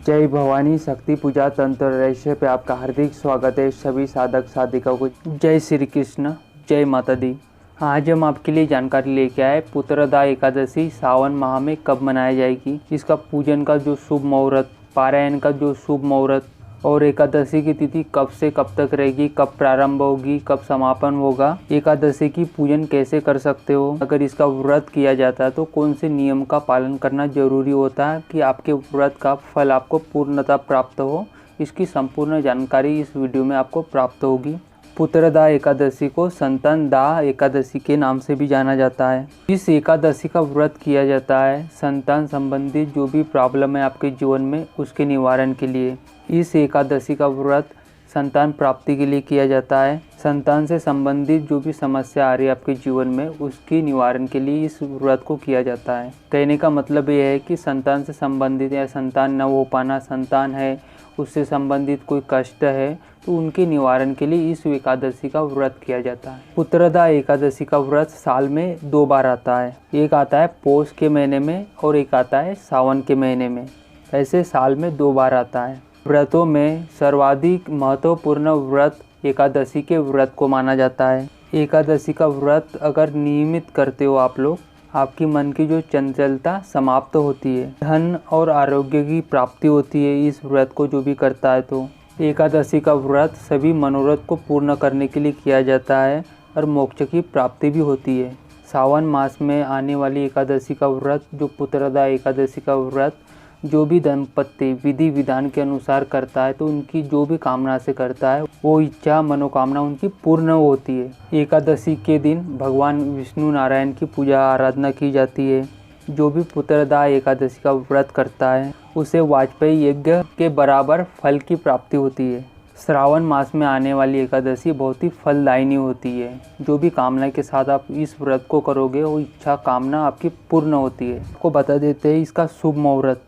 जय भवानी शक्ति पूजा तंत्र रहस्य पे आपका हार्दिक स्वागत है। सभी साधक साधिकाओं को जय श्री कृष्ण, जय माता दी। आज हम आपके लिए जानकारी लेके आए पुत्रदा एकादशी सावन माह में कब मनाई जाएगी, इसका पूजन का जो शुभ मुहूर्त, पारायण का जो शुभ मुहूर्त और एकादशी की तिथि कब से कब तक रहेगी, कब प्रारंभ होगी, कब समापन होगा, एकादशी की पूजन कैसे कर सकते हो, अगर इसका व्रत किया जाता है तो कौन से नियम का पालन करना जरूरी होता है कि आपके व्रत का फल आपको पूर्णतः प्राप्त हो। इसकी संपूर्ण जानकारी इस वीडियो में आपको प्राप्त होगी। पुत्रदा एकादशी को संतान दा एकादशी के नाम से भी जाना जाता है। इस एकादशी का व्रत किया जाता है संतान संबंधित जो भी प्रॉब्लम है आपके जीवन में उसके निवारण के लिए। इस एकादशी का व्रत संतान प्राप्ति के लिए किया जाता है। संतान से संबंधित जो भी समस्या आ रही है आपके जीवन में उसकी निवारण के लिए इस व्रत को किया जाता है। कहने का मतलब यह है कि संतान से संबंधित या संतान न हो पाना, संतान है उससे संबंधित कोई कष्ट है तो उनके निवारण के लिए इस एकादशी का व्रत किया जाता है। पुत्रदा एकादशी का व्रत साल में 2 बार आता है। एक आता है पौष के महीने में और एक आता है सावन के महीने में। ऐसे साल में 2 बार आता है। व्रतों में सर्वाधिक महत्वपूर्ण व्रत एकादशी के व्रत को माना जाता है। एकादशी का व्रत अगर नियमित करते हो आप लोग, आपकी मन की जो चंचलता समाप्त होती है, धन और आरोग्य की प्राप्ति होती है इस व्रत को जो भी करता है। तो एकादशी का व्रत सभी मनोरथ को पूर्ण करने के लिए किया जाता है और मोक्ष की प्राप्ति भी होती है। सावन मास में आने वाली एकादशी का व्रत जो पुत्रदा एकादशी का व्रत जो भी दंपत्ति विधि विधान के अनुसार करता है तो उनकी जो भी कामना से करता है वो इच्छा मनोकामना उनकी पूर्ण होती है। एकादशी के दिन भगवान विष्णु नारायण की पूजा आराधना की जाती है। जो भी पुत्रदा एकादशी का व्रत करता है उसे वाजपेयी यज्ञ के बराबर फल की प्राप्ति होती है। श्रावण मास में आने वाली एकादशी बहुत ही फलदायिनी होती है। जो भी कामना के साथ आप इस व्रत को करोगे वो इच्छा कामना आपकी पूर्ण होती है। आपको बता देते हैं इसका शुभ मुहूर्त।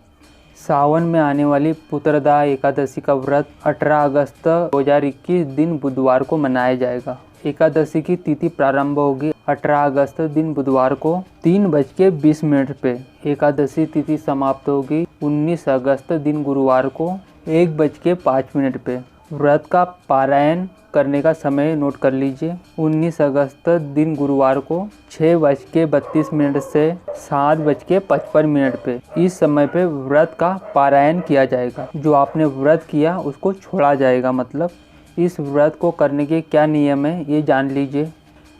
सावन में आने वाली पुत्रदा एकादशी का व्रत 18 अगस्त 2021 दिन बुधवार को मनाया जाएगा। एकादशी की तिथि प्रारंभ होगी 18 अगस्त दिन बुधवार को 3:20 पे। एकादशी तिथि समाप्त होगी 19 अगस्त दिन गुरुवार को 1:05 पे। व्रत का पारायण करने का समय नोट कर लीजिए। 19 अगस्त दिन गुरुवार को 6:32 से 7:55 पे। इस समय पे व्रत का पारायण किया जाएगा। जो आपने व्रत किया उसको छोड़ा जाएगा। मतलब इस व्रत को करने के क्या नियम है ये जान लीजिए।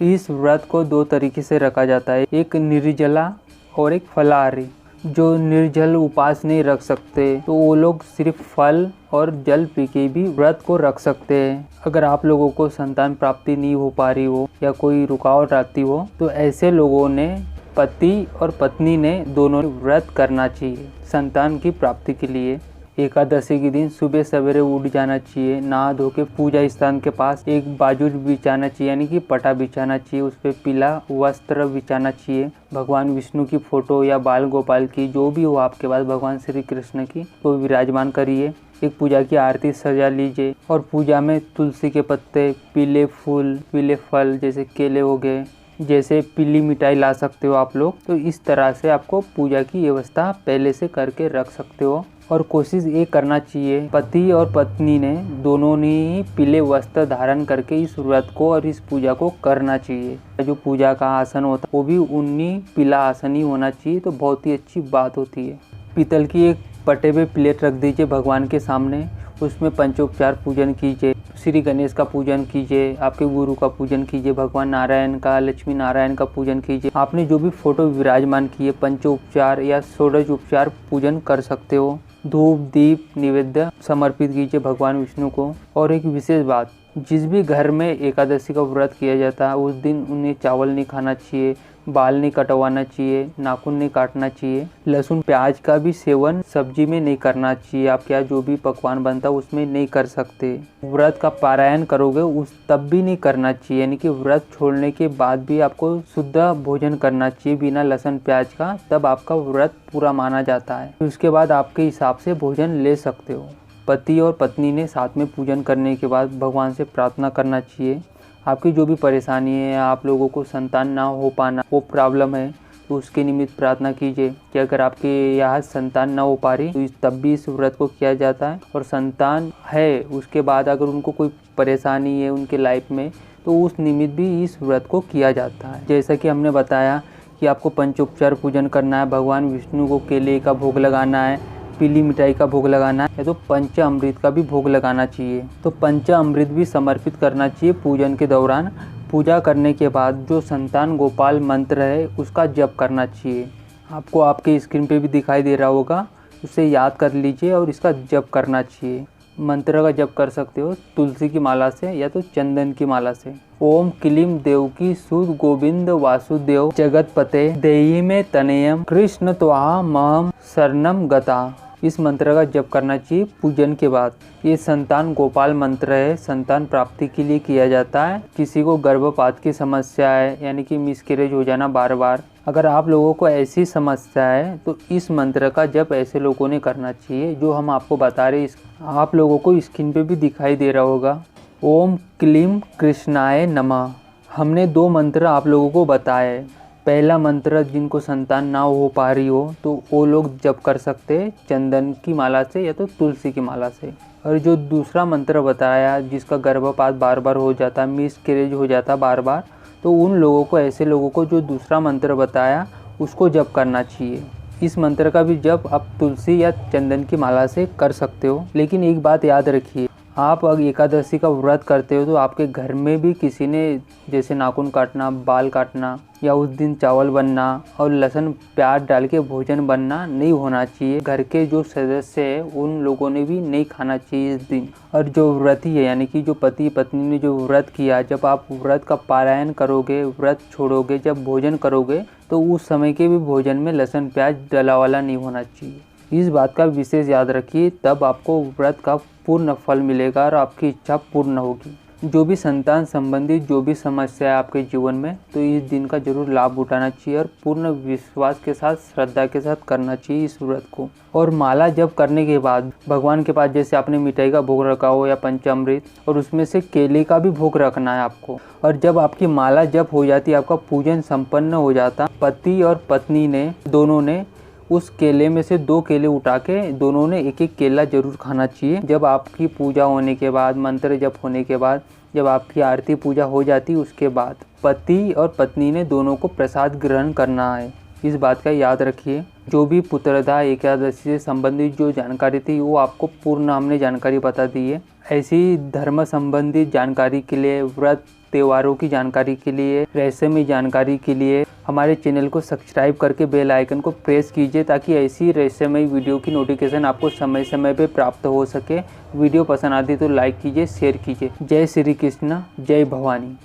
इस व्रत को 2 तरीके से रखा जाता है, एक निर्जला और एक फलाहारी। जो निर्जल उपास नहीं रख सकते तो वो लोग सिर्फ फल और जल पी के भी व्रत को रख सकते हैं। अगर आप लोगों को संतान प्राप्ति नहीं हो पा रही हो या कोई रुकावट आती हो तो ऐसे लोगों ने पति और पत्नी ने दोनों व्रत करना चाहिए संतान की प्राप्ति के लिए। एकादशी के दिन सुबह सवेरे उठ जाना चाहिए, नहा धो के पूजा स्थान के पास एक बाजू बिछाना चाहिए यानी कि पटा बिछाना चाहिए, उस पर पीला वस्त्र बिछाना चाहिए। भगवान विष्णु की फोटो या बाल गोपाल की जो भी हो आपके पास भगवान श्री कृष्ण की तो विराजमान करिए। एक पूजा की आरती सजा लीजिए और पूजा में तुलसी के पत्ते, पीले फूल, पीले फल जैसे केले हो गए, जैसे पीली मिठाई ला सकते हो आप लोग। तो इस तरह से आपको पूजा की व्यवस्था पहले से करके रख सकते हो। और कोशिश ये करना चाहिए पति और पत्नी ने दोनों ने ही पीले वस्त्र धारण करके इस व्रत को और इस पूजा को करना चाहिए। जो पूजा का आसन होता है वो भी उन्हीं पीला आसन ही होना चाहिए तो बहुत ही अच्छी बात होती है। पीतल की एक पटे पे प्लेट रख दीजिए भगवान के सामने, उसमें पंचोपचार पूजन कीजिए। श्री गणेश का पूजन कीजिए, आपके गुरु का पूजन कीजिए, भगवान नारायण का, लक्ष्मी नारायण का पूजन कीजिए। आपने जो भी फोटो विराजमान किए पंचोपचार या षोडश उपचार पूजन कर सकते हो। धूप दीप निवेद्य समर्पित कीजिए भगवान विष्णु को। और एक विशेष बात, जिस भी घर में एकादशी का व्रत किया जाता है उस दिन उन्हें चावल नहीं खाना चाहिए, बाल नहीं कटवाना चाहिए, नाखून नहीं काटना चाहिए, लहसुन प्याज का भी सेवन सब्जी में नहीं करना चाहिए। आप क्या जो भी पकवान बनता है उसमें नहीं कर सकते। व्रत का पारायण करोगे उस तब भी नहीं करना चाहिए, यानी कि व्रत छोड़ने के बाद भी आपको शुद्ध भोजन करना चाहिए बिना लहसुन प्याज का, तब आपका व्रत पूरा माना जाता है। उसके बाद आपके हिसाब से भोजन ले सकते हो। पति और पत्नी ने साथ में पूजन करने के बाद भगवान से प्रार्थना करना चाहिए। आपकी जो भी परेशानी है, आप लोगों को संतान ना हो पाना वो प्रॉब्लम है, तो उसके निमित्त प्रार्थना कीजिए कि अगर आपके यहाँ संतान ना हो पा रही तो तब भी इस व्रत को किया जाता है। और संतान है उसके बाद अगर उनको कोई परेशानी है उनके लाइफ में तो उस निमित्त भी इस व्रत को किया जाता है। जैसा कि हमने बताया कि आपको पंचोपचार पूजन करना है, भगवान विष्णु को केले का भोग लगाना है, पीली मिठाई का भोग लगाना है, या तो पंचामृत का भी भोग लगाना चाहिए। तो पंचामृत भी समर्पित करना चाहिए पूजन के दौरान। पूजा करने के बाद जो संतान गोपाल मंत्र है उसका जप करना चाहिए। आपको आपके स्क्रीन पे भी दिखाई दे रहा होगा, उसे याद कर लीजिए और इसका जप करना चाहिए। मंत्र का जप कर सकते हो तुलसी की माला से या तो चंदन की माला से। ओम क्लीम देवकी सुद गोविंद वासुदेव जगतपते देहि में तनयम कृष्ण त्वाहा महम शरणम गता। इस मंत्र का जप करना चाहिए पूजन के बाद। ये संतान गोपाल मंत्र है, संतान प्राप्ति के लिए किया जाता है। किसी को गर्भपात की समस्या है यानी कि मिसकैरेज हो जाना बार बार, अगर आप लोगों को ऐसी समस्या है तो इस मंत्र का जप ऐसे लोगों ने करना चाहिए जो हम आपको बता रहे। आप लोगों को स्क्रीन पे भी दिखाई दे रहा होगा। ओम क्लीम कृष्णाय नमः। हमने 2 मंत्र आप लोगों को बताए। पहला मंत्र जिनको संतान ना हो पा रही हो तो वो लोग जप कर सकते हैं चंदन की माला से या तो तुलसी की माला से। और जो दूसरा मंत्र बताया जिसका गर्भपात बार बार हो जाता, मिसकैरेज हो जाता बार बार, तो उन लोगों को, ऐसे लोगों को जो दूसरा मंत्र बताया उसको जप करना चाहिए। इस मंत्र का भी जप आप तुलसी या चंदन की माला से कर सकते हो। लेकिन एक बात याद रखिए, आप अगर एकादशी का व्रत करते हो तो आपके घर में भी किसी ने जैसे नाखून काटना, बाल काटना या उस दिन चावल बनना और लहसुन प्याज डाल के भोजन बनना नहीं होना चाहिए। घर के जो सदस्य है उन लोगों ने भी नहीं खाना चाहिए इस दिन। और जो व्रती है यानी कि जो पति पत्नी ने जो व्रत किया, जब आप व्रत का पारायण करोगे, व्रत छोड़ोगे, जब भोजन करोगे तो उस समय के भी भोजन में लहसुन प्याज डला वाला नहीं होना चाहिए। इस बात का विशेष याद रखिए, तब आपको व्रत का पूर्ण फल मिलेगा और आपकी इच्छा पूर्ण होगी। जो भी संतान संबंधी जो भी समस्या है आपके जीवन में, तो इस दिन का जरूर लाभ उठाना चाहिए और पूर्ण विश्वास के साथ, श्रद्धा के साथ करना चाहिए इस व्रत को। और माला जप करने के बाद भगवान के पास जैसे आपने मिठाई का भोग रखा हो या पंचामृत, और उसमें से केले का भी भोग रखना है आपको। और जब आपकी माला जप हो जाती है, आपका पूजन संपन्न हो जाता, पति और पत्नी ने दोनों ने उस केले में से 2 केले उठा के दोनों ने एक एक केला जरूर खाना चाहिए। जब आपकी पूजा होने के बाद, मंत्र जप होने के बाद, जब आपकी आरती पूजा हो जाती उसके बाद पति और पत्नी ने दोनों को प्रसाद ग्रहण करना है। इस बात का याद रखिए। जो भी पुत्रदा एकादशी से संबंधित जो जानकारी थी वो आपको पूर्ण हमने जानकारी बता दी है। ऐसी धर्म संबंधित जानकारी के लिए, व्रत त्योहारों की जानकारी के लिए, रहस्यमय जानकारी के लिए हमारे चैनल को सब्सक्राइब करके बेल आइकन को प्रेस कीजिए ताकि ऐसी रहस्यमय वीडियो की नोटिफिकेशन आपको समय समय पे प्राप्त हो सके। वीडियो पसंद आती तो लाइक कीजिए, शेयर कीजिए। जय श्री कृष्ण, जय भवानी।